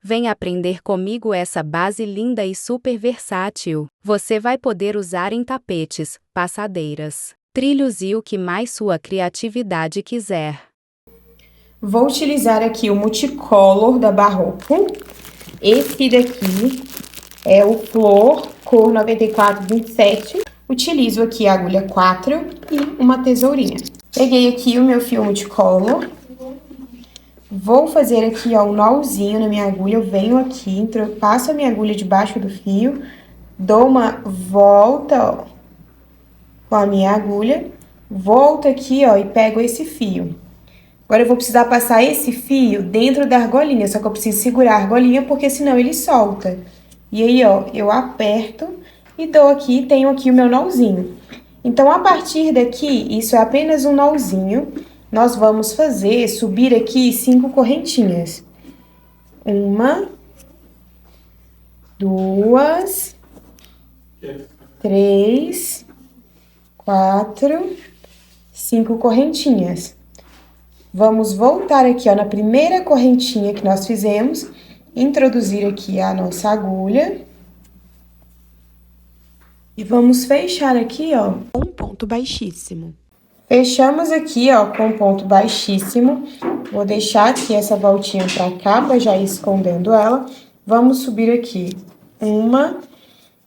Vem aprender comigo essa base linda e super versátil. Você vai poder usar em tapetes, passadeiras, trilhos e o que mais sua criatividade quiser. Vou utilizar aqui o Multicolor da Barroco. Esse daqui é o Flor, cor 9427. Utilizo aqui a agulha 4 e uma tesourinha. Peguei aqui o meu fio Multicolor. Vou fazer aqui, ó, um nozinho na minha agulha. Eu venho aqui, passo a minha agulha debaixo do fio, dou uma volta, ó, com a minha agulha, volto aqui, ó, e pego esse fio. Agora, eu vou precisar passar esse fio dentro da argolinha, só que eu preciso segurar a argolinha, porque senão ele solta. E aí, ó, eu aperto e dou aqui, tenho aqui o meu nozinho. Então, a partir daqui, isso é apenas um nozinho, nós vamos fazer, subir aqui 5 correntinhas. 1, 2, 3, 4, 5 correntinhas. Vamos voltar aqui, ó, na primeira correntinha que nós fizemos, introduzir aqui a nossa agulha. E vamos fechar aqui, ó, com um ponto baixíssimo. Fechamos aqui, ó, com um ponto baixíssimo. Vou deixar aqui essa voltinha pra cá, pra já ir escondendo ela. Vamos subir aqui 1,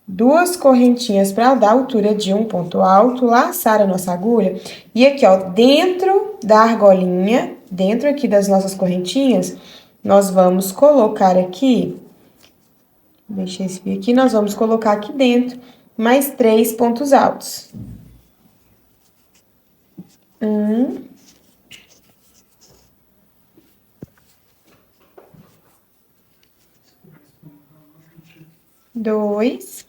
2 correntinhas para dar altura de um ponto alto, laçar a nossa agulha. E aqui, ó, dentro da argolinha, dentro aqui das nossas correntinhas, nós vamos colocar aqui, deixa esse fio aqui, nós vamos colocar aqui dentro mais 3 pontos altos. 1, 2,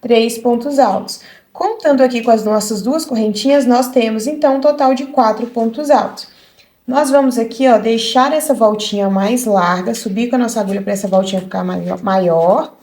3 pontos altos. Contando aqui com as nossas 2 correntinhas, nós temos, então, um total de 4 pontos altos. Nós vamos aqui, ó, deixar essa voltinha mais larga, subir com a nossa agulha para essa voltinha ficar maior.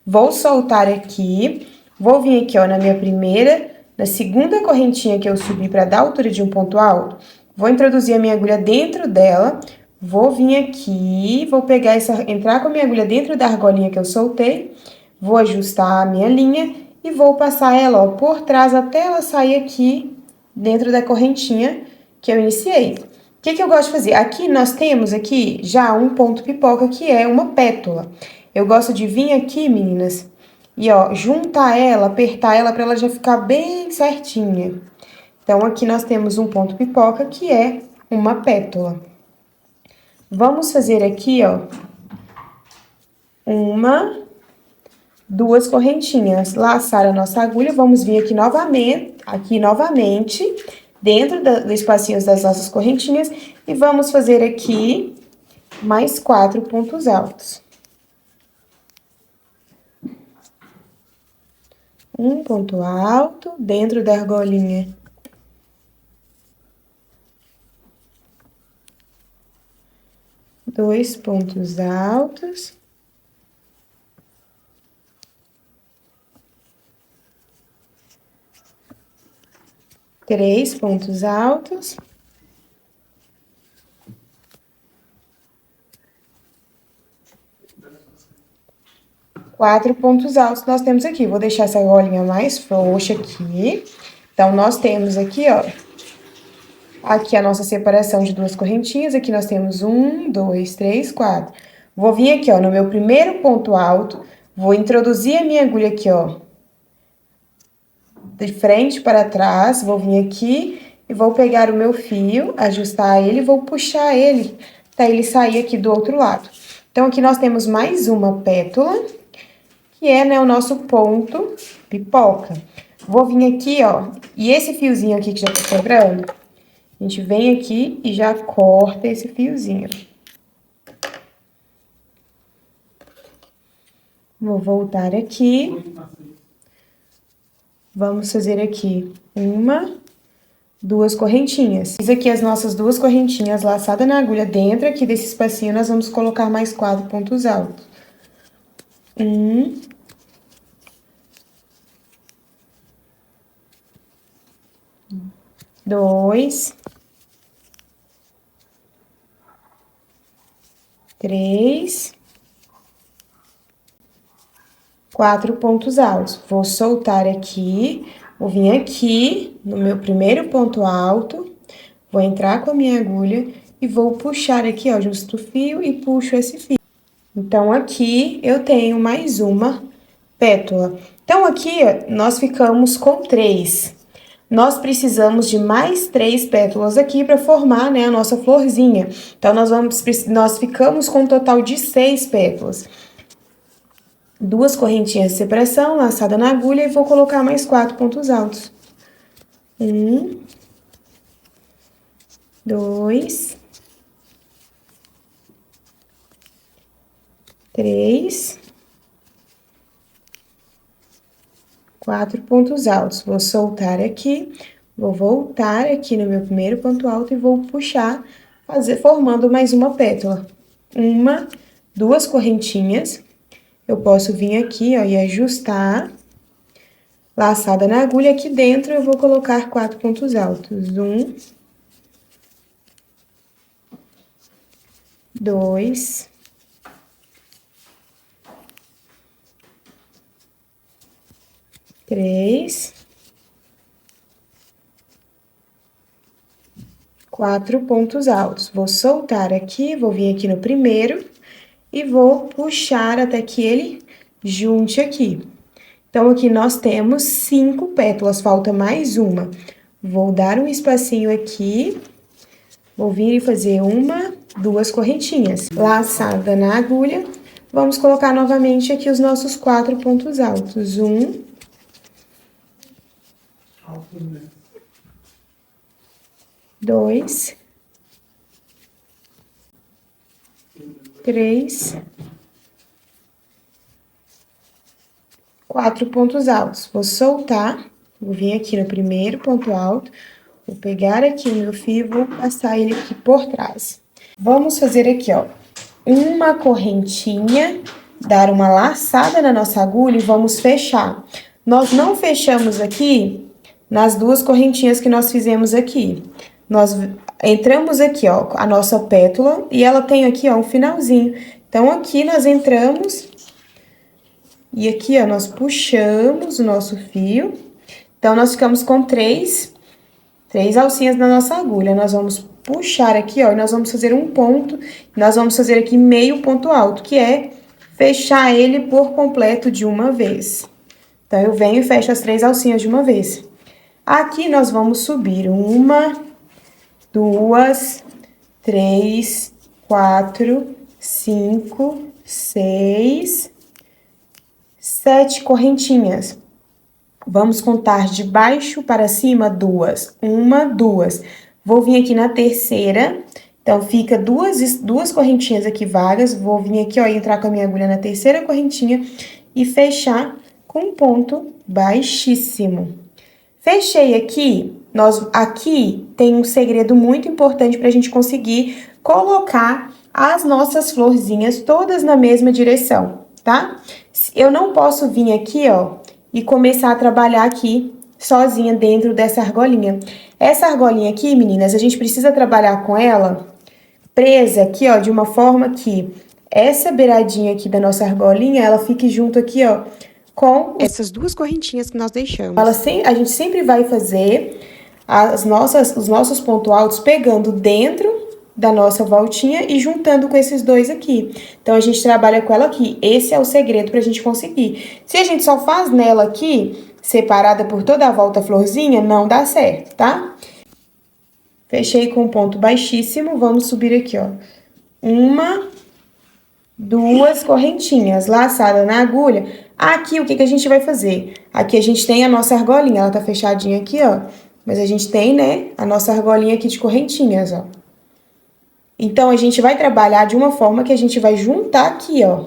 Vou soltar aqui, vou vir aqui, ó, na segunda correntinha que eu subi para dar altura de um ponto alto, vou introduzir a minha agulha dentro dela, vou vir aqui, vou pegar entrar com a minha agulha dentro da argolinha que eu soltei, vou ajustar a minha linha e vou passar ela, ó, por trás até ela sair aqui dentro da correntinha que eu iniciei. O que eu gosto de fazer? Aqui nós temos aqui já um ponto pipoca, que é uma pétula. Eu gosto de vir aqui, meninas, e ó, juntar ela, apertar ela para ela já ficar bem certinha. Então, aqui nós temos um ponto pipoca, que é uma pétula. Vamos fazer aqui, ó, 1, 2 correntinhas, laçar a nossa agulha, vamos vir aqui novamente, dentro do espacinho das nossas correntinhas, e vamos fazer aqui mais 4 pontos altos. Um ponto alto dentro da argolinha. Dois pontos altos. Três pontos altos. Quatro pontos altos nós temos aqui. Vou deixar essa argolinha mais frouxa aqui. Então, nós temos aqui, ó, aqui a nossa separação de 2 correntinhas. Aqui nós temos 1, 2, 3, 4. Vou vir aqui, ó, no meu primeiro ponto alto, vou introduzir a minha agulha aqui, ó, de frente para trás, vou vir aqui e vou pegar o meu fio, ajustar ele, vou puxar ele, até ele sair aqui do outro lado. Então, aqui nós temos mais uma pétula, que é, né, o nosso ponto pipoca. Vou vir aqui, ó, e esse fiozinho aqui que já tá sobrando, a gente vem aqui e já corta esse fiozinho. Vou voltar aqui. Vamos fazer aqui 1, 2 correntinhas. Fiz aqui as nossas 2 correntinhas laçadas na agulha. Dentro aqui desse espacinho, nós vamos colocar mais 4 pontos altos. 1, 2, 3, 4 pontos altos. Vou soltar aqui, vou vir aqui no meu primeiro ponto alto, vou entrar com a minha agulha e vou puxar aqui, ó, justo o fio e puxo esse fio. Então, aqui eu tenho mais uma pétala. Então, aqui nós ficamos com 3. Nós precisamos de mais 3 pétalas aqui para formar, né, a nossa florzinha. Então, nós ficamos com um total de 6 pétalas. 2 correntinhas de separação, laçada na agulha e vou colocar mais 4 pontos altos. 1, 2, 3, 4 pontos altos. Vou soltar aqui, vou voltar aqui no meu primeiro ponto alto e vou puxar, formando mais uma pétala. 1, 2 correntinhas. Eu posso vir aqui, ó, e ajustar. Laçada na agulha, aqui dentro eu vou colocar 4 pontos altos. 1, 2, 3, 4 pontos altos. Vou soltar aqui, vou vir aqui no primeiro e vou puxar até que ele junte aqui. Então, aqui nós temos 5 pétalas, falta mais uma. Vou dar um espacinho aqui, vou vir e fazer 1, 2 correntinhas. Laçada na agulha, vamos colocar novamente aqui os nossos 4 pontos altos. 1, 2, 3, 4 pontos altos. Vou soltar, vou vir aqui no primeiro ponto alto, vou pegar aqui o meu fio e vou passar ele aqui por trás. Vamos fazer aqui, ó, uma correntinha, dar uma laçada na nossa agulha e vamos fechar. Nós não fechamos aqui nas 2 correntinhas que nós fizemos aqui. Nós entramos aqui, ó, a nossa pétala e ela tem aqui, ó, um finalzinho. Então, aqui nós entramos e aqui, ó, nós puxamos o nosso fio. Então, nós ficamos com 3 alcinhas na nossa agulha. Nós vamos puxar aqui, ó, e nós vamos fazer um ponto. Nós vamos fazer aqui meio ponto alto, que é fechar ele por completo de uma vez. Então, eu venho e fecho as 3 alcinhas de uma vez. Aqui, nós vamos subir 1, 2, 3, 4, 5, 6, 7 correntinhas. Vamos contar de baixo para cima 2. 1, 2. Vou vir aqui na terceira. Então, fica duas correntinhas aqui vagas. Vou vir aqui, ó, entrar com a minha agulha na terceira correntinha e fechar com um ponto baixíssimo. Fechei aqui, aqui tem um segredo muito importante para a gente conseguir colocar as nossas florzinhas todas na mesma direção, tá? Eu não posso vir aqui, ó, e começar a trabalhar aqui sozinha dentro dessa argolinha. Essa argolinha aqui, meninas, a gente precisa trabalhar com ela presa aqui, ó, de uma forma que essa beiradinha aqui da nossa argolinha, ela fique junto aqui, ó, com essas 2 correntinhas que nós deixamos. A gente sempre vai fazer os nossos pontos altos pegando dentro da nossa voltinha e juntando com esses 2 aqui. Então, a gente trabalha com ela aqui. Esse é o segredo pra gente conseguir. Se a gente só faz nela aqui, separada por toda a volta a florzinha, não dá certo, tá? Fechei com um ponto baixíssimo, vamos subir aqui, ó. 1, 2 correntinhas, laçada na agulha. Aqui, o que a gente vai fazer? Aqui a gente tem a nossa argolinha, ela tá fechadinha aqui, ó. Mas a gente tem, né, a nossa argolinha aqui de correntinhas, ó. Então, a gente vai trabalhar de uma forma que a gente vai juntar aqui, ó,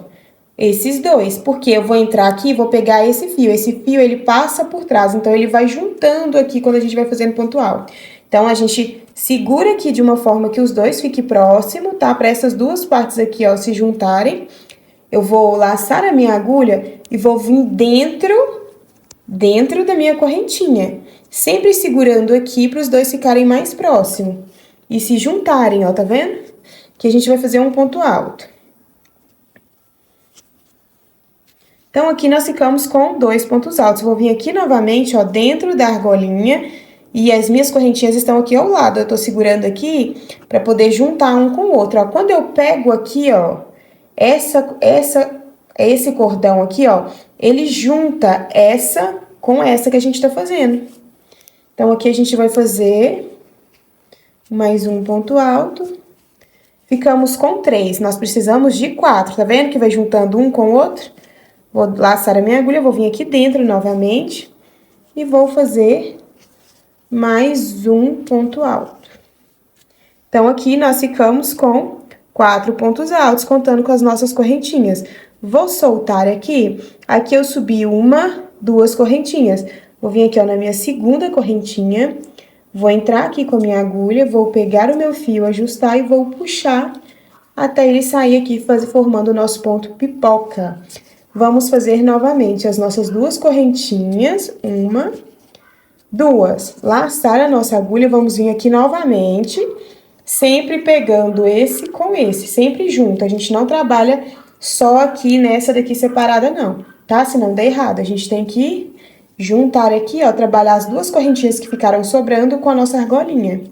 esses 2. Porque eu vou entrar aqui e vou pegar esse fio. Esse fio, ele passa por trás, então ele vai juntando aqui quando a gente vai fazendo ponto alto. Então, a gente segura aqui de uma forma que os 2 fiquem próximos, tá? Para essas 2 partes aqui, ó, se juntarem. Eu vou laçar a minha agulha e vou vir dentro dentro da minha correntinha. Sempre segurando aqui para os dois ficarem mais próximos. E se juntarem, ó, tá vendo? Que a gente vai fazer um ponto alto. Então, aqui nós ficamos com 2 pontos altos. Vou vir aqui novamente, ó, dentro da argolinha. E as minhas correntinhas estão aqui ao lado. Eu tô segurando aqui para poder juntar um com o outro, ó. Quando eu pego aqui, ó, esse cordão aqui, ó, ele junta essa com essa que a gente tá fazendo. Então, aqui a gente vai fazer mais um ponto alto. Ficamos com 3. Nós precisamos de 4, tá vendo? Que vai juntando um com o outro. Vou laçar a minha agulha, vou vir aqui dentro novamente. E vou fazer mais um ponto alto. Então, aqui nós ficamos com 4 pontos altos, contando com as nossas correntinhas. Vou soltar aqui. Aqui eu subi 1, 2 correntinhas. Vou vir aqui, ó, na minha segunda correntinha, vou entrar aqui com a minha agulha, vou pegar o meu fio, ajustar e vou puxar até ele sair aqui, formando o nosso ponto pipoca. Vamos fazer novamente as nossas 2 correntinhas, 1, 2. Laçar a nossa agulha, vamos vir aqui novamente, sempre pegando esse com esse, sempre junto. A gente não trabalha só aqui nessa daqui separada, não, tá? Senão dá errado. A gente tem que juntar aqui, ó, trabalhar as 2 correntinhas que ficaram sobrando com a nossa argolinha.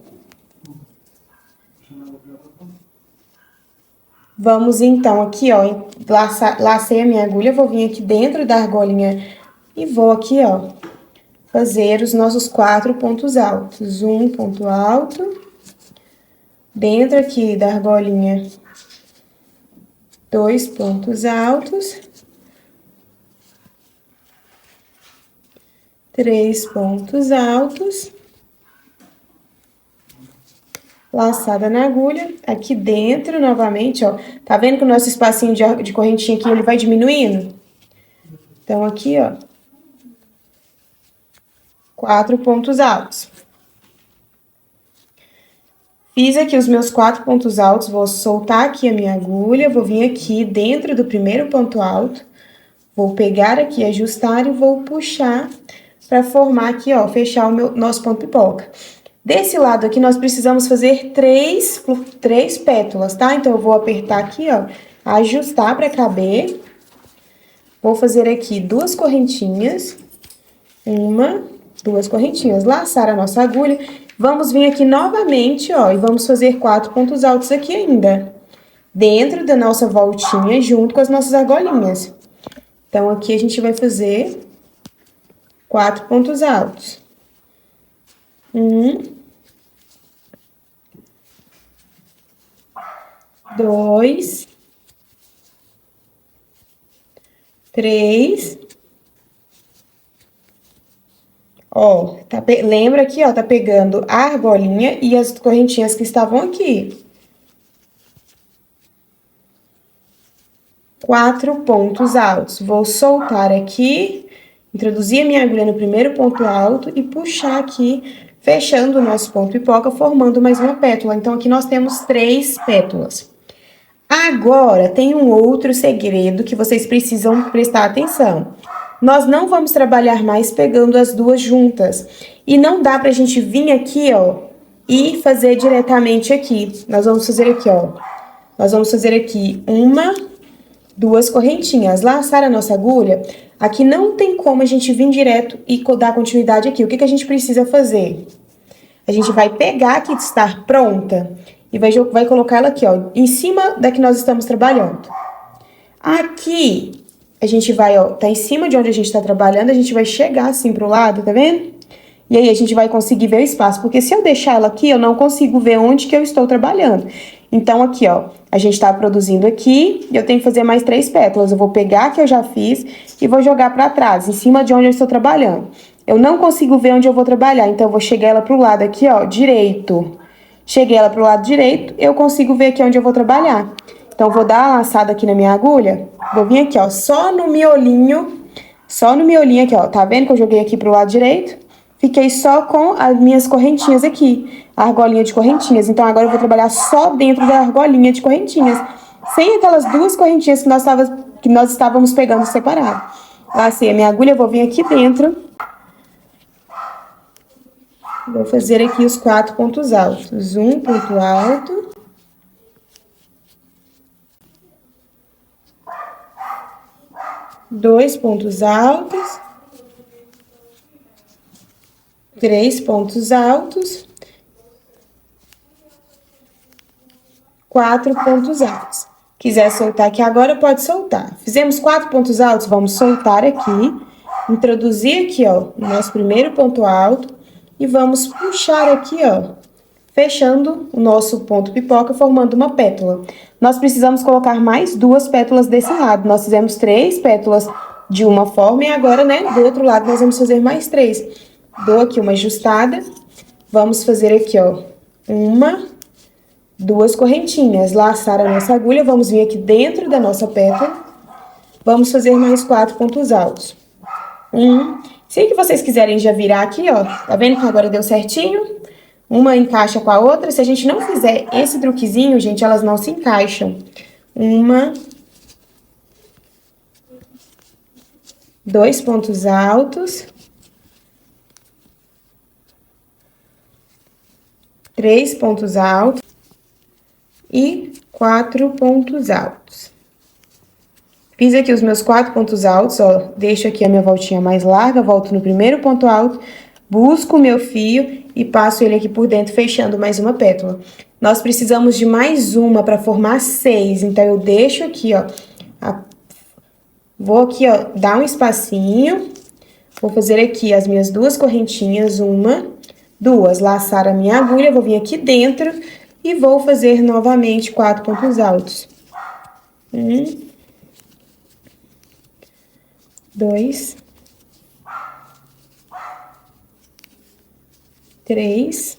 Vamos, então, aqui, ó, lacei a minha agulha, vou vir aqui dentro da argolinha e vou aqui, ó, fazer os nossos 4 pontos altos. Um ponto alto, dentro aqui da argolinha, 2 pontos altos. 3 pontos altos, laçada na agulha, aqui dentro novamente, ó, tá vendo que o nosso espacinho de correntinha aqui, ele vai diminuindo? Então, aqui, ó, 4 pontos altos. Fiz aqui os meus 4 pontos altos, vou soltar aqui a minha agulha, vou vir aqui dentro do primeiro ponto alto, vou pegar aqui, ajustar e vou puxar para formar aqui, ó, fechar o nosso ponto pipoca. Desse lado aqui, nós precisamos fazer 3 pétalas, tá? Então, eu vou apertar aqui, ó, ajustar para caber. Vou fazer aqui 2 correntinhas. 1, 2 correntinhas. Laçar a nossa agulha. Vamos vir aqui novamente, ó, e vamos fazer 4 pontos altos aqui ainda. Dentro da nossa voltinha, junto com as nossas argolinhas. Então, aqui a gente vai fazer 4 pontos altos. 1, 2, 3. Ó, lembra aqui, ó, tá pegando a argolinha e as correntinhas que estavam aqui. 4 pontos altos. Vou soltar aqui, introduzir a minha agulha no primeiro ponto alto e puxar aqui, fechando o nosso ponto pipoca, formando mais uma pétala. Então, aqui nós temos 3 pétalas. Agora, tem um outro segredo que vocês precisam prestar atenção. Nós não vamos trabalhar mais pegando as 2 juntas. E não dá pra gente vir aqui, ó, e fazer diretamente aqui. Nós vamos fazer aqui, ó. Nós vamos fazer aqui 1, 2 correntinhas. Laçar a nossa agulha. Aqui não tem como a gente vir direto e dar continuidade aqui. O que a gente precisa fazer? A gente vai pegar a que está pronta e vai colocar ela aqui, ó, em cima da que nós estamos trabalhando. Aqui, a gente vai, ó, tá em cima de onde a gente tá trabalhando, a gente vai chegar assim pro lado, tá vendo? E aí, a gente vai conseguir ver o espaço, porque se eu deixar ela aqui, eu não consigo ver onde que eu estou trabalhando. Então, aqui, ó, a gente tá produzindo aqui, e eu tenho que fazer mais 3 pétalas. Eu vou pegar a que eu já fiz e vou jogar pra trás, em cima de onde eu estou trabalhando. Eu não consigo ver onde eu vou trabalhar, então eu vou chegar ela pro lado aqui, ó, direito. Cheguei ela pro lado direito, eu consigo ver aqui onde eu vou trabalhar. Então, vou dar uma laçada aqui na minha agulha, vou vir aqui, ó, só no miolinho aqui, ó, tá vendo que eu joguei aqui pro lado direito? Fiquei só com as minhas correntinhas aqui, a argolinha de correntinhas. Então, agora eu vou trabalhar só dentro da argolinha de correntinhas, sem aquelas 2 correntinhas que nós estávamos pegando separado. Lacei a minha agulha, eu vou vir aqui dentro Vou fazer aqui os 4 pontos altos. Um ponto alto. Dois pontos altos. 3 pontos altos. 4 pontos altos. Quiser soltar aqui agora, pode soltar. Fizemos 4 pontos altos, vamos soltar aqui. Introduzir aqui, ó, o nosso primeiro ponto alto. E vamos puxar aqui, ó, fechando o nosso ponto pipoca, formando uma pétala. Nós precisamos colocar mais 2 pétalas desse lado. Nós fizemos 3 pétalas de uma forma e agora, né, do outro lado nós vamos fazer mais 3. Dou aqui uma ajustada. Vamos fazer aqui, ó, 2 correntinhas. Laçar a nossa agulha, vamos vir aqui dentro da nossa pétala. Vamos fazer mais 4 pontos altos. Se que vocês quiserem já virar aqui, ó, tá vendo que agora deu certinho? Uma encaixa com a outra. Se a gente não fizer esse truquezinho, gente, elas não se encaixam. 2 pontos altos. 3 pontos altos. E 4 pontos altos. Fiz aqui os meus 4 pontos altos, ó, deixo aqui a minha voltinha mais larga, volto no primeiro ponto alto, busco o meu fio e passo ele aqui por dentro, fechando mais uma pétala. Nós precisamos de mais uma para formar 6, então eu deixo aqui, ó, vou aqui, ó, dar um espacinho, vou fazer aqui as minhas 2 correntinhas, 1, 2, laçar a minha agulha, vou vir aqui dentro e vou fazer novamente 4 pontos altos. 2, 3,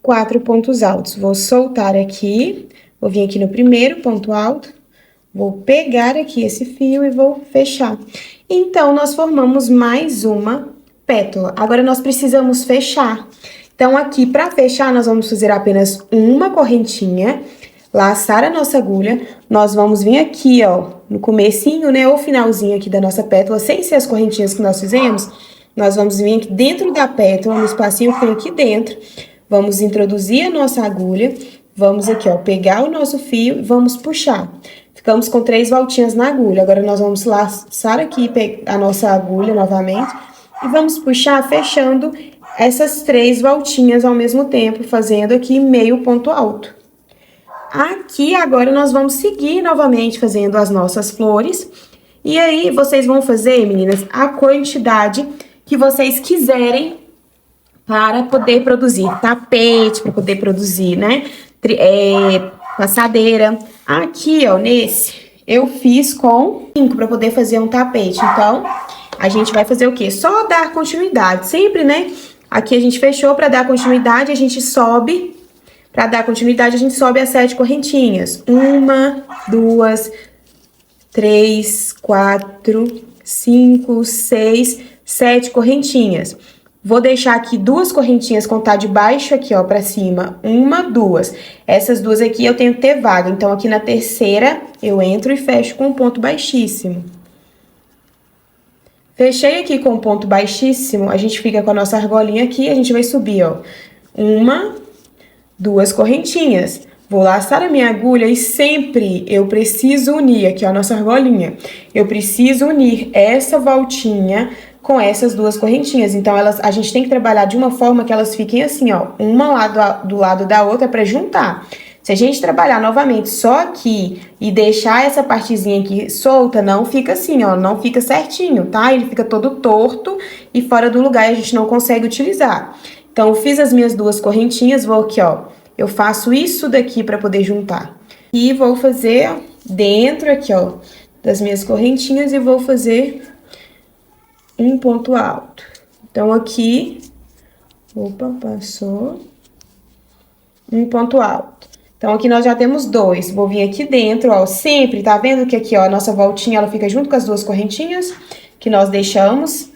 4 pontos altos. Vou soltar aqui, vou vir aqui no primeiro ponto alto, vou pegar aqui esse fio e vou fechar. Então, nós formamos mais uma pétala. Agora, nós precisamos fechar. Então, aqui, para fechar, nós vamos fazer apenas uma correntinha, laçar a nossa agulha, nós vamos vir aqui, ó, no comecinho, né, ou finalzinho aqui da nossa pétala, sem ser as correntinhas que nós fizemos, nós vamos vir aqui dentro da pétala, no espacinho que tem aqui dentro, vamos introduzir a nossa agulha, vamos aqui, ó, pegar o nosso fio e vamos puxar. Ficamos com 3 voltinhas na agulha, agora nós vamos laçar aqui a nossa agulha novamente e vamos puxar fechando essas 3 voltinhas ao mesmo tempo, fazendo aqui meio ponto alto. Aqui, agora, nós vamos seguir novamente fazendo as nossas flores. E aí, vocês vão fazer, meninas, a quantidade que vocês quiserem para poder produzir tapete, para poder produzir, né, passadeira. Aqui, ó, nesse, eu fiz com 5 para poder fazer um tapete. Então, a gente vai fazer o quê? Só dar continuidade, sempre, né? Aqui a gente fechou, para dar continuidade, a gente sobe. Para dar continuidade, a gente sobe as 7 correntinhas. 1, 2, 3, 4, 5, 6, 7 correntinhas. Vou deixar aqui 2 correntinhas, contar de baixo aqui, ó, pra cima. 1, 2. Essas 2 aqui eu tenho que ter vaga. Então, aqui na terceira, eu entro e fecho com um ponto baixíssimo. Fechei aqui com um ponto baixíssimo, a gente fica com a nossa argolinha aqui, a gente vai subir, ó. 1, 2 correntinhas. Vou laçar a minha agulha e sempre eu preciso unir, aqui ó, a nossa argolinha. Eu preciso unir essa voltinha com essas 2 correntinhas. Então, a gente tem que trabalhar de uma forma que elas fiquem assim, ó, uma do lado da outra para juntar. Se a gente trabalhar novamente só aqui e deixar essa partezinha aqui solta, não fica assim, ó, não fica certinho, tá? Ele fica todo torto e fora do lugar e a gente não consegue utilizar. Então, eu fiz as minhas 2 correntinhas, vou aqui, ó, eu faço isso daqui para poder juntar. E vou fazer ó, dentro aqui, ó, das minhas correntinhas e vou fazer um ponto alto. Então, aqui, opa, passou, um ponto alto. Então, aqui nós já temos 2. Vou vir aqui dentro, ó, sempre, tá vendo que aqui, ó, a nossa voltinha, ela fica junto com as 2 correntinhas que nós deixamos.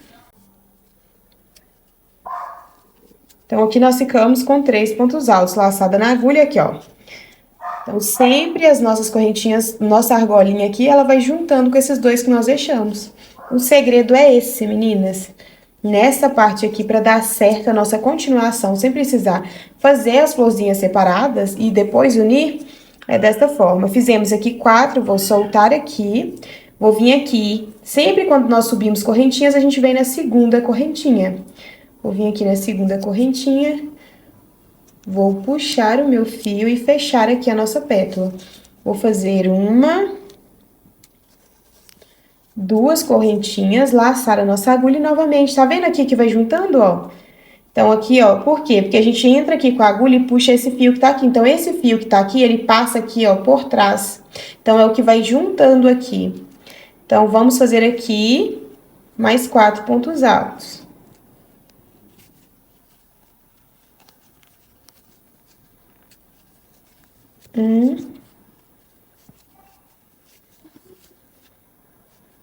Então, aqui nós ficamos com 3 pontos altos, laçada na agulha aqui, ó. Então, sempre as nossas correntinhas, nossa argolinha aqui, ela vai juntando com esses dois que nós deixamos. O segredo é esse, meninas. Nessa parte aqui, para dar certo a nossa continuação, sem precisar fazer as florzinhas separadas e depois unir, é desta forma. Fizemos aqui 4, vou soltar aqui, vou vir aqui. Sempre quando nós subimos correntinhas, a gente vem na segunda correntinha. Vou vir aqui na segunda correntinha, vou puxar o meu fio e fechar aqui a nossa pétala. Vou fazer 1, 2 correntinhas, laçar a nossa agulha e novamente, tá vendo aqui que vai juntando, ó? Então, aqui, ó, por quê? Porque a gente entra aqui com a agulha e puxa esse fio que tá aqui. Então, esse fio que tá aqui, ele passa aqui, ó, por trás. Então, é o que vai juntando aqui. Então, vamos fazer aqui mais 4 pontos altos.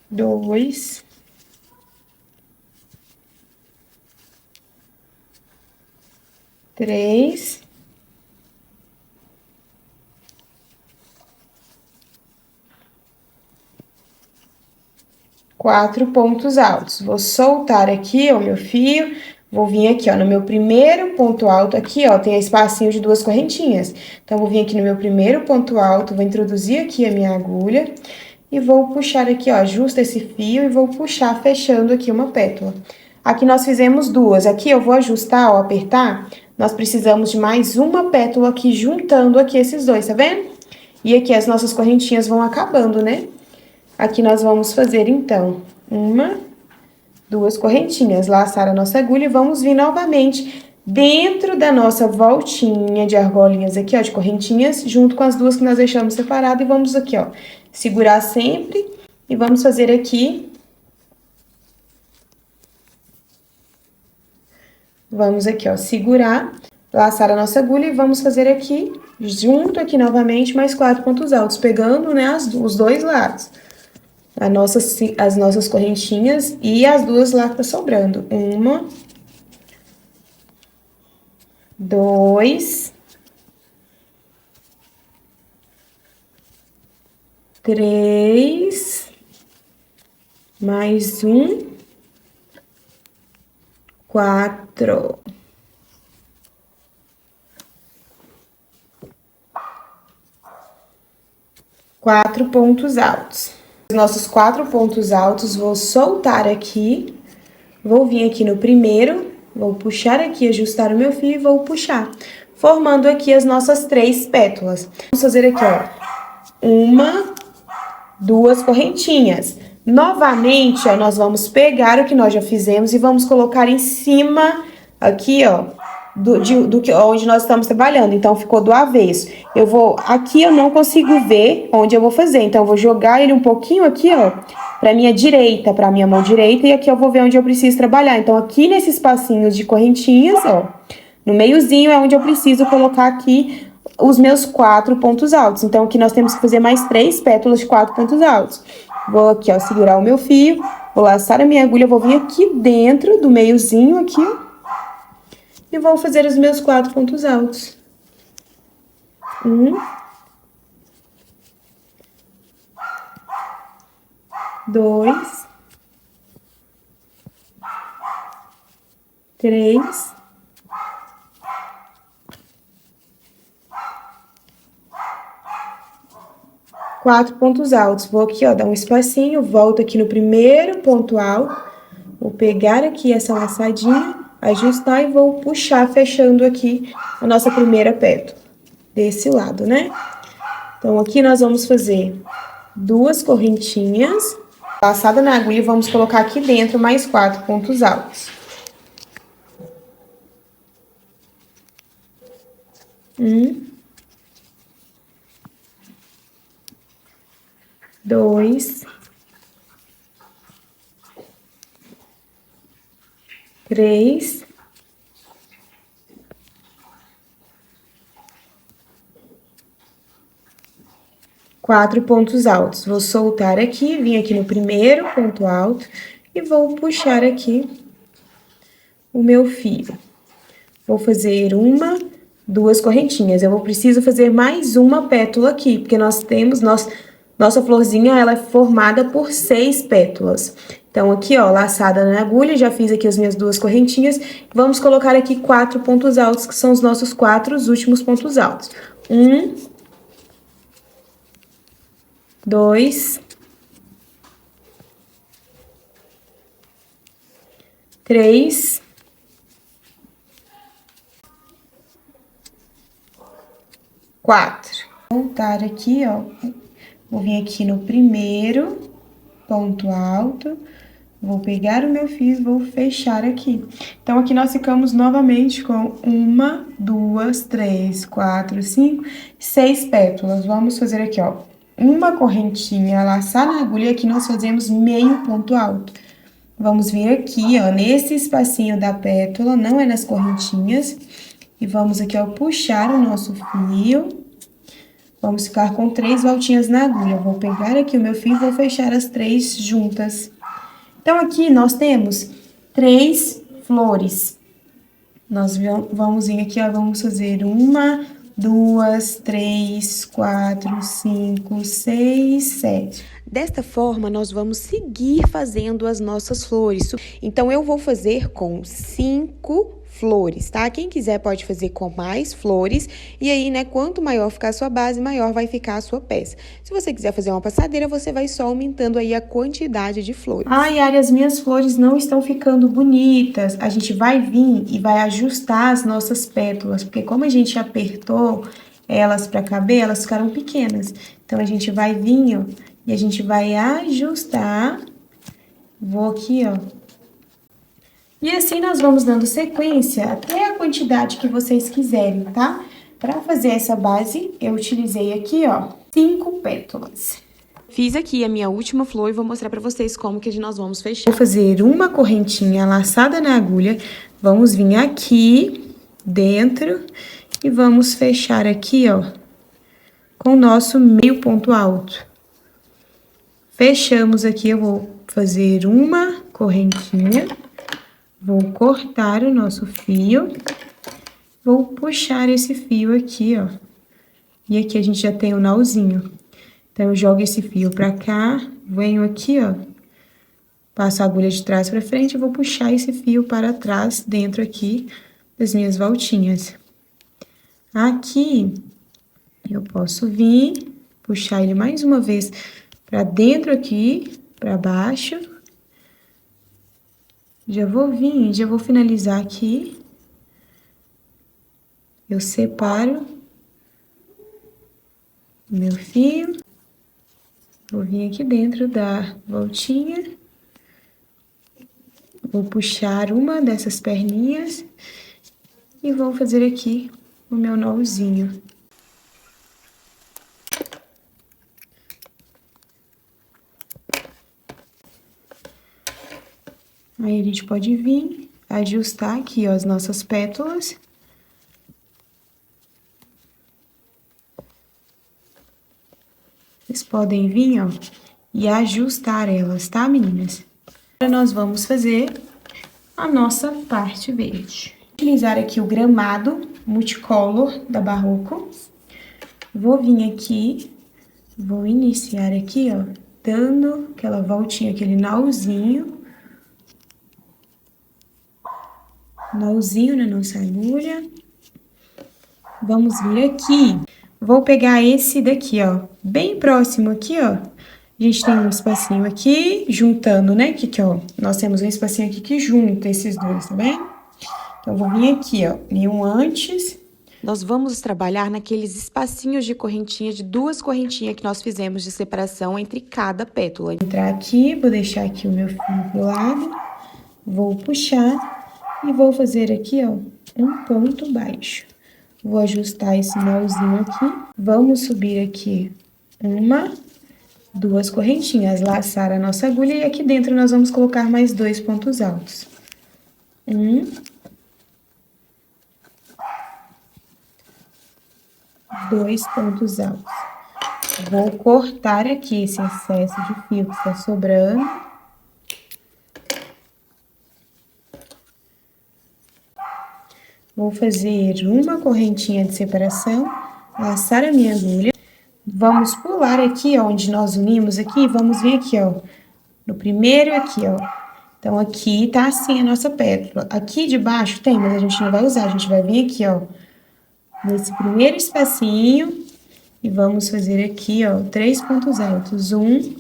Dois, três, quatro pontos altos. Vou soltar aqui, ó, meu fio, vou vir aqui, ó, no meu primeiro ponto alto, aqui, ó, tem espacinho de 2 correntinhas. Então, vou vir aqui no meu primeiro ponto alto, vou introduzir aqui a minha agulha e vou puxar aqui, ó, justo esse fio e vou puxar fechando aqui uma pétala. Aqui nós fizemos 2, aqui eu vou ajustar, ó, apertar, nós precisamos de mais uma pétala aqui, juntando aqui esses dois, tá vendo? E aqui as nossas correntinhas vão acabando, né? Aqui nós vamos fazer, então, 1, 2 correntinhas, laçar a nossa agulha e vamos vir novamente dentro da nossa voltinha de argolinhas aqui, ó, de correntinhas, junto com as 2 que nós deixamos separado e vamos aqui, ó, segurar sempre e vamos fazer aqui. Vamos aqui, ó, segurar, laçar a nossa agulha e vamos fazer aqui, junto aqui novamente, mais 4 pontos altos, pegando, né, os dois lados. As nossas correntinhas e as 2 lá que tá sobrando. 1, 2, 3, mais 1, 4. Quatro pontos altos. Os nossos 4 pontos altos, vou soltar aqui, vou vir aqui no primeiro, vou puxar aqui, ajustar o meu fio e vou puxar, formando aqui as nossas 3 pétalas. Vamos fazer aqui, ó, 1, 2 correntinhas. Novamente, ó, nós vamos pegar o que nós já fizemos e vamos colocar em cima, aqui, ó, onde nós estamos trabalhando. Então, ficou do avesso. Aqui eu não consigo ver onde eu vou fazer. Então, eu vou jogar ele um pouquinho aqui, ó, pra minha direita, pra minha mão direita. E aqui eu vou ver onde eu preciso trabalhar. Então, aqui nesses espacinhos de correntinhas, ó, no meiozinho é onde eu preciso colocar aqui os meus 4 pontos altos. Então, aqui nós temos que fazer mais 3 pétalas de 4 pontos altos. Vou aqui, ó, segurar o meu fio, vou laçar a minha agulha, vou vir aqui dentro do meiozinho aqui, ó, e vou fazer os meus 4 pontos altos. 1, 2, 3, 4 pontos altos. Vou aqui, ó, dar um espacinho, volto aqui no primeiro ponto alto, vou pegar aqui essa laçadinha, ajustar e vou puxar, fechando aqui a nossa primeira pétala, desse lado, né? Então, aqui nós vamos fazer 2 correntinhas, laçada na agulha, e vamos colocar aqui dentro mais 4 pontos altos. 1, 2, 3, 4 pontos altos. Vou soltar aqui, vim aqui no primeiro ponto alto e vou puxar aqui o meu fio. Vou fazer 1, duas correntinhas. Eu vou preciso fazer mais uma pétala aqui, porque nós temos, nossa florzinha, ela é formada por 6 pétalas. Então, aqui, ó, laçada na agulha, já fiz aqui as minhas duas correntinhas. Vamos colocar aqui 4 pontos altos, que são os nossos 4 últimos pontos altos. 1, 2, 3, 4. Voltar aqui, ó. Vou vir aqui no primeiro ponto alto, vou pegar o meu fio e vou fechar aqui. Então, aqui nós ficamos novamente com 1, 2, 3, 4, 5, 6 pétalas. Vamos fazer aqui, ó, uma correntinha, laçar na agulha, e aqui nós fazemos meio ponto alto. Vamos vir aqui, ó, nesse espacinho da pétala, não é nas correntinhas, e vamos aqui, ó, puxar o nosso fio. Vamos ficar com 3 voltinhas na agulha. Vou pegar aqui o meu fio e vou fechar as 3 juntas. Então, aqui nós temos 3 flores. Nós vamos vir aqui, ó, vamos fazer 1, 2, 3, 4, 5, 6, 7. Desta forma, nós vamos seguir fazendo as nossas flores. Então, eu vou fazer com 5 flores, tá? Quem quiser pode fazer com mais flores, e aí, né, quanto maior ficar a sua base, maior vai ficar a sua peça. Se você quiser fazer uma passadeira, você vai só aumentando aí a quantidade de flores. Ai, Ari, as minhas flores não estão ficando bonitas. A gente vai vir e vai ajustar as nossas pétalas, porque como a gente apertou elas pra caber, elas ficaram pequenas. Então, a gente vai vir, ó, e a gente vai ajustar. Vou aqui, ó. E assim nós vamos dando sequência até a quantidade que vocês quiserem, tá? Pra fazer essa base, eu utilizei aqui, ó, 5 pétalas. Fiz aqui a minha última flor e vou mostrar pra vocês como que nós vamos fechar. Vou fazer uma correntinha laçada na agulha, vamos vir aqui dentro e vamos fechar aqui, ó, com o nosso meio ponto alto. Fechamos aqui, eu vou fazer uma correntinha. Vou cortar o nosso fio, vou puxar esse fio aqui, ó. E aqui a gente já tem o nauzinho. Então, eu jogo esse fio pra cá, venho aqui, ó. Passo a agulha de trás pra frente e vou puxar esse fio para trás, dentro aqui das minhas voltinhas. Aqui, eu posso vir, puxar ele mais uma vez pra dentro aqui, pra baixo. Já vou vir, já vou finalizar aqui. Eu separo o meu fio. Vou vir aqui dentro da voltinha. Vou puxar uma dessas perninhas e vou fazer aqui o meu nozinho. Aí, a gente pode vir, ajustar aqui, ó, as nossas pétalas. Vocês podem vir, ó, e ajustar elas, tá, meninas? Agora, nós vamos fazer a nossa parte verde. Vou utilizar aqui o gramado multicolor da Barroco. Vou vir aqui, vou iniciar aqui, ó, dando aquela voltinha, aquele nauzinho. Nauzinho na nossa agulha. Vamos vir aqui. Vou pegar esse daqui, ó, bem próximo aqui, ó. A gente tem um espacinho aqui, juntando, né? Aqui, ó, nós temos um espacinho aqui que junta esses dois, tá bem? Então, eu vou vir aqui, ó, e um antes. Nós vamos trabalhar naqueles espacinhos de correntinha, de 2 correntinhas que nós fizemos de separação entre cada pétala. Vou entrar aqui, vou deixar aqui o meu fio pro lado, vou puxar. E vou fazer aqui, ó, um ponto baixo. Vou ajustar esse nozinho aqui. Vamos subir aqui 1, 2 correntinhas, laçar a nossa agulha e aqui dentro nós vamos colocar mais 2 pontos altos. 1, 2 pontos altos. Vou cortar aqui esse excesso de fio que está sobrando. Vou fazer uma correntinha de separação, laçar a minha agulha. Vamos pular aqui, ó, onde nós unimos aqui, vamos vir aqui, ó, no primeiro aqui, ó. Então, aqui tá assim a nossa pétala. Aqui de baixo tem, mas a gente não vai usar, a gente vai vir aqui, ó, nesse primeiro espacinho e vamos fazer aqui, ó, 3 pontos altos. 1,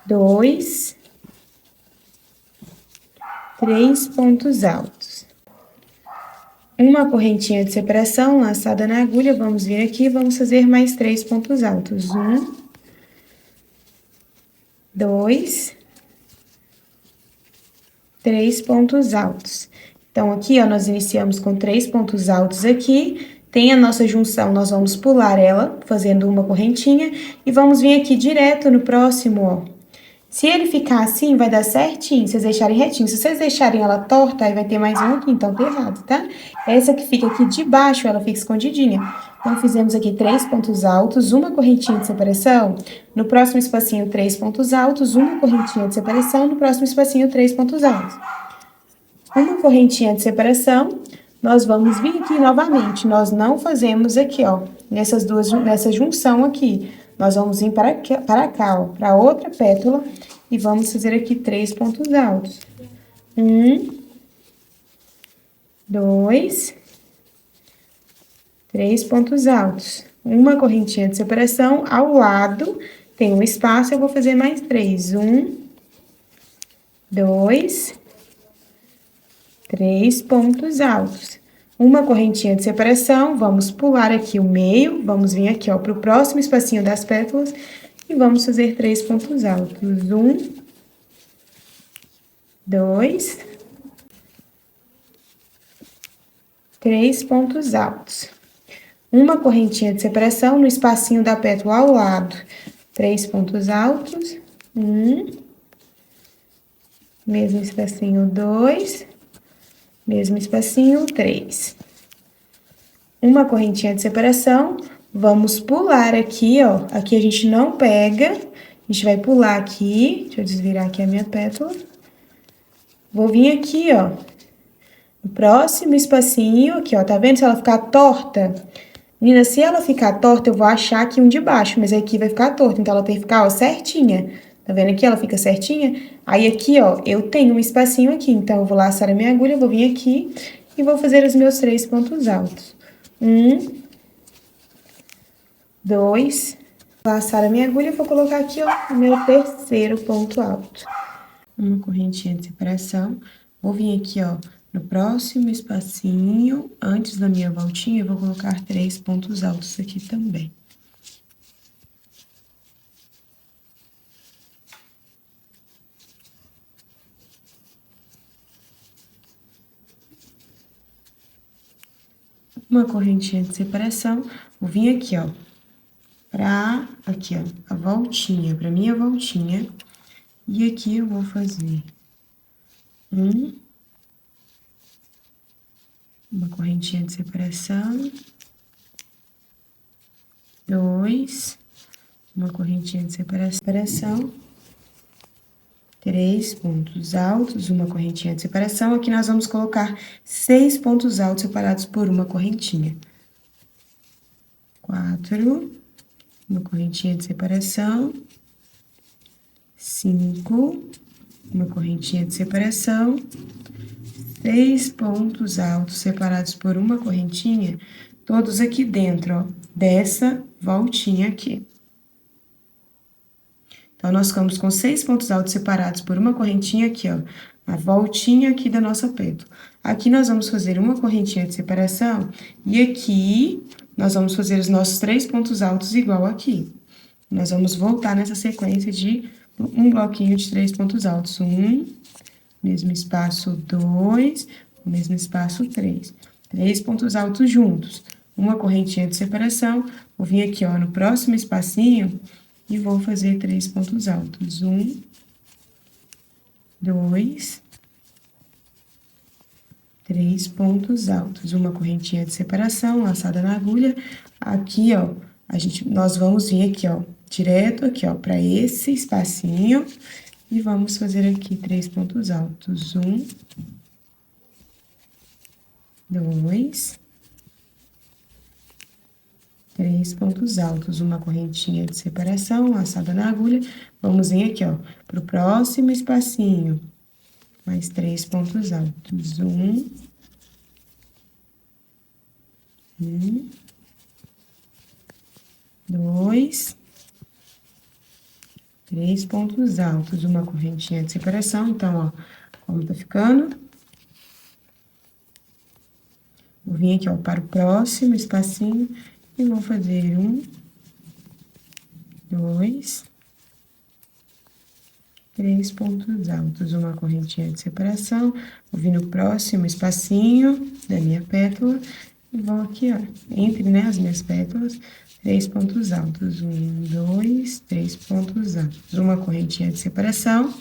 2, 3 pontos altos. Uma correntinha de separação laçada na agulha, vamos vir aqui e vamos fazer mais 3 pontos altos. 1, 2, 3 pontos altos. Então, aqui, ó, nós iniciamos com 3 pontos altos aqui, tem a nossa junção, nós vamos pular ela, fazendo uma correntinha, e vamos vir aqui direto no próximo, ó. Se ele ficar assim, vai dar certinho, se vocês deixarem retinho. Se vocês deixarem ela torta, aí vai ter mais um aqui, então tá errado, tá? Essa que fica aqui de baixo, ela fica escondidinha. Então, fizemos aqui 3 pontos altos, uma correntinha de separação. No próximo espacinho, 3 pontos altos, uma correntinha de separação. No próximo espacinho, 3 pontos altos. Uma correntinha de separação, nós vamos vir aqui novamente. Nós não fazemos aqui, ó, nessa junção aqui. Nós vamos vir para cá, ó, para outra pétala, e vamos fazer aqui 3 pontos altos. 1, 2, 3 pontos altos. Uma correntinha de separação, ao lado tem um espaço, eu vou fazer mais 3. 1, 2, 3 pontos altos. Uma correntinha de separação, vamos pular aqui o meio, vamos vir aqui, ó, pro próximo espacinho das pétalas e vamos fazer 3 pontos altos. 1, 2, 3 pontos altos. Uma correntinha de separação no espacinho da pétala ao lado. 3 pontos altos. 1, mesmo espacinho, 2, mesmo espacinho, 3. Uma correntinha de separação, vamos pular aqui, ó. Aqui a gente não pega, a gente vai pular aqui. Deixa eu desvirar aqui a minha pétala. Vou vir aqui, ó, no próximo espacinho, aqui, ó, tá vendo? Se ela ficar torta, menina, se ela ficar torta, eu vou achar aqui um de baixo, mas aqui vai ficar torta, então ela tem que ficar, ó, certinha. Tá vendo aqui? Ela fica certinha. Aí, aqui, ó, eu tenho um espacinho aqui. Então, eu vou laçar a minha agulha, vou vir aqui e vou fazer os meus 3 pontos altos. 1, 2, laçar a minha agulha e vou colocar aqui, ó, o meu terceiro ponto alto. Uma correntinha de separação. Vou vir aqui, ó, no próximo espacinho, antes da minha voltinha, eu vou colocar 3 pontos altos aqui também. Uma correntinha de separação, vou vir aqui, ó, aqui, ó, a voltinha, pra minha voltinha, e aqui eu vou fazer uma correntinha de separação, 2, uma correntinha de separação, 3 pontos altos, uma correntinha de separação. Aqui nós vamos colocar 6 pontos altos separados por uma correntinha. 4, uma correntinha de separação. 5, uma correntinha de separação. 6 pontos altos separados por uma correntinha, todos aqui dentro, ó, dessa voltinha aqui. Então, nós ficamos com 6 pontos altos separados por uma correntinha aqui, ó, a voltinha aqui da nossa pétala. Aqui nós vamos fazer uma correntinha de separação e aqui nós vamos fazer os nossos 3 pontos altos igual aqui. Nós vamos voltar nessa sequência de um bloquinho de 3 pontos altos. 1, mesmo espaço 2, mesmo espaço 3. 3 pontos altos juntos. Uma correntinha de separação, vou vir aqui, ó, no próximo espacinho e vou fazer 3 pontos altos. 1, 2, 3 pontos altos. Uma correntinha de separação, laçada na agulha. Aqui, ó, nós vamos vir aqui, ó, direto aqui, ó, pra esse espacinho. E vamos fazer aqui 3 pontos altos. 1, 2, 3 pontos altos, uma correntinha de separação, laçada na agulha. Vamos vir aqui, ó, pro próximo espacinho. Mais 3 pontos altos. 1, 2, 3 pontos altos, uma correntinha de separação. Então, ó, como tá ficando? Vou vir aqui, ó, para o próximo espacinho e vou fazer 1, 2, 3 pontos altos, uma correntinha de separação. Vou vir no próximo espacinho da minha pétala e vou aqui, ó, entre, né, as minhas pétalas, 3 pontos altos. 1, 2, 3 pontos altos, uma correntinha de separação.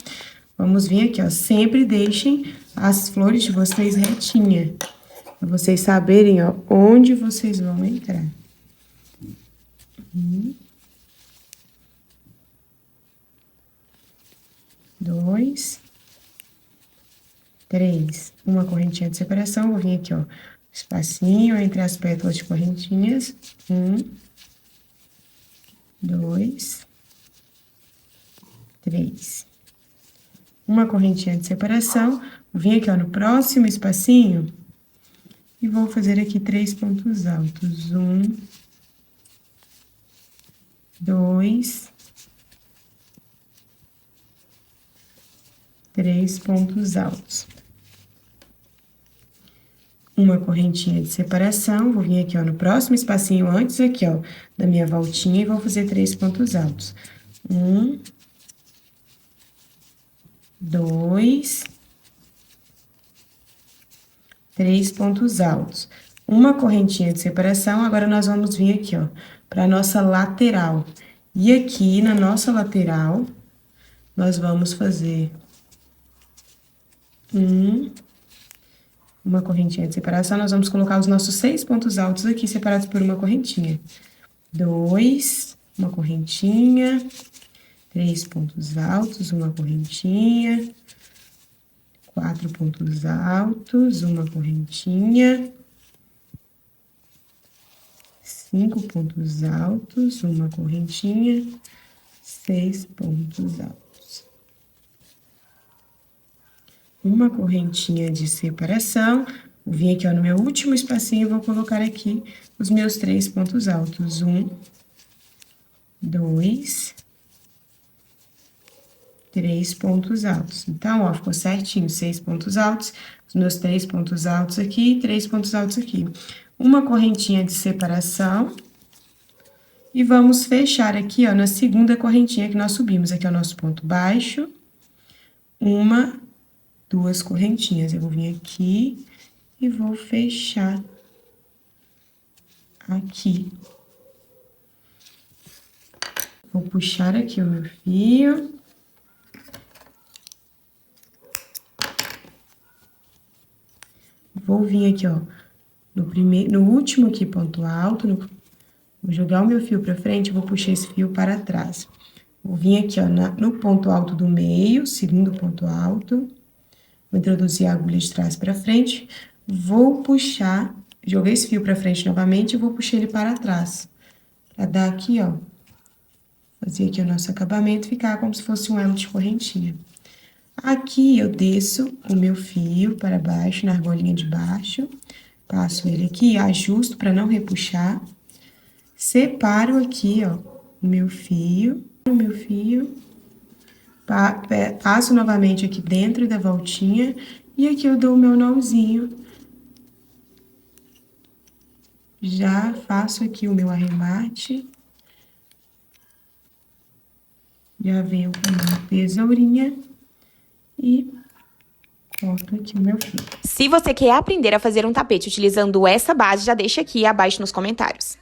Vamos vir aqui, ó, sempre deixem as flores de vocês retinha, para vocês saberem, ó, onde vocês vão entrar. 1, 2, 3, uma correntinha de separação. Vou vir aqui, ó, espacinho entre as pétalas de correntinhas. 1, 2, 3. Uma correntinha de separação. Vou vir aqui, ó, no próximo espacinho e vou fazer aqui 3 pontos altos. 1, 2, 3 pontos altos. Uma correntinha de separação. Vou vir aqui, ó, no próximo espacinho antes aqui, ó, da minha voltinha e vou fazer 3 pontos altos. 1, 2, 3 pontos altos. Uma correntinha de separação. Agora, nós vamos vir aqui, ó, para nossa lateral. E aqui, na nossa lateral, nós vamos fazer uma correntinha de separação. Nós vamos colocar os nossos 6 pontos altos aqui, separados por uma correntinha. 2, uma correntinha. 3 pontos altos, uma correntinha. 4 pontos altos, uma correntinha. 5 pontos altos, uma correntinha. 6 pontos altos. Uma correntinha de separação. Vou vir aqui, ó, no meu último espacinho e vou colocar aqui os meus 3 pontos altos. 1, 2, 3 pontos altos. Então, ó, ficou certinho, 6 pontos altos, os meus 3 pontos altos aqui, 3 pontos altos aqui. Uma correntinha de separação. E vamos fechar aqui, ó, na segunda correntinha que nós subimos. Aqui é o nosso ponto baixo. 1, 2 correntinhas. Eu vou vir aqui e vou fechar aqui. Vou puxar aqui o meu fio. Vou vir aqui, ó, no último aqui ponto alto, vou jogar o meu fio pra frente e vou puxar esse fio para trás. Vou vir aqui, ó, no ponto alto do meio, segundo ponto alto. Vou introduzir a agulha de trás pra frente. Vou puxar, joguei esse fio pra frente novamente e vou puxar ele para trás. Pra dar aqui, ó, fazer aqui o nosso acabamento, ficar como se fosse um elo de correntinha. Aqui eu desço o meu fio para baixo, na argolinha de baixo. Passo ele aqui, ajusto para não repuxar. Separo aqui, ó, o meu fio. Passo novamente aqui dentro da voltinha. E aqui eu dou o meu nózinho. Já faço aqui o meu arremate. Já venho com uma tesourinha. E corto aqui o meu fio. Se você quer aprender a fazer um tapete utilizando essa base, já deixa aqui abaixo nos comentários.